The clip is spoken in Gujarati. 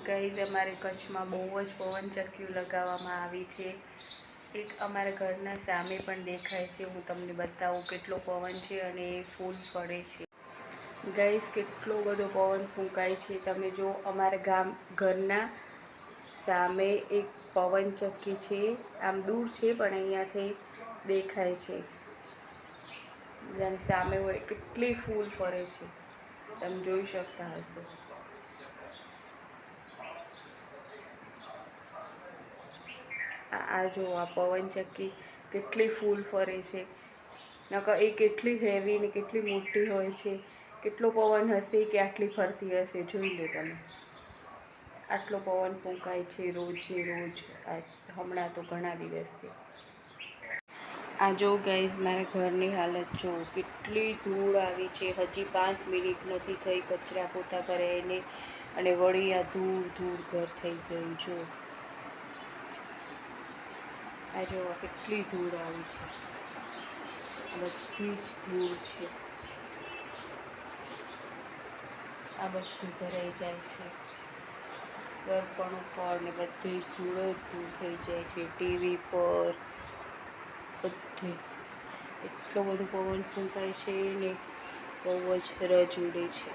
ગાઈઝ અમારે કચ્છમાં બહુ જ પવનચક્કીઓ લગાવવામાં આવી છે. એક અમારા ઘરના સામે પણ દેખાય છે. હું તમને બતાવું કેટલો પવન છે અને એ ફૂલ પડે છે. ગાઈઝ કેટલો બધો પવન ફૂંકાય છે. તમે જો અમારા ઘરના સામે એક પવનચક્કી છે. આમ દૂર છે પણ અહીંયાથી દેખાય છે. જેની સામે હોય કેટલી ફૂલ ફરે છે તમે જોઈ શકતા હશો. આ જો આ પવનચક્કી કેટલી ફૂલ ફરે છે. નકર એ કેટલી હેવી ને કેટલી મોટી હોય છે. કેટલો પવન હશે કે આટલી ફરતી હશે જોઈ લો તમે. આટલો પવન ફૂંકાય છે રોજે રોજ. હમણાં તો ઘણા દિવસથી. આ જો ગાઈઝ મારા ઘરની હાલત જો કેટલી ધૂળ આવી છે. હજી 5 મિનિટ નથી થઈ કચરા પોતા કરાઈને અને વળી આ ધૂળ ઘર થઈ ગયું જો. આ જો કેટલી ધૂળ આવી છે. આ બધી જ ધૂળ છે. આ બધું ભરાઈ જાય છે દર્પણ ઉપર ને બધી જ ધૂળ થઈ જાય છે. ટીવી પર બધે એટલો બધો પવન ફૂંકાય છે ને બહુ જ રજ ઉડે છે.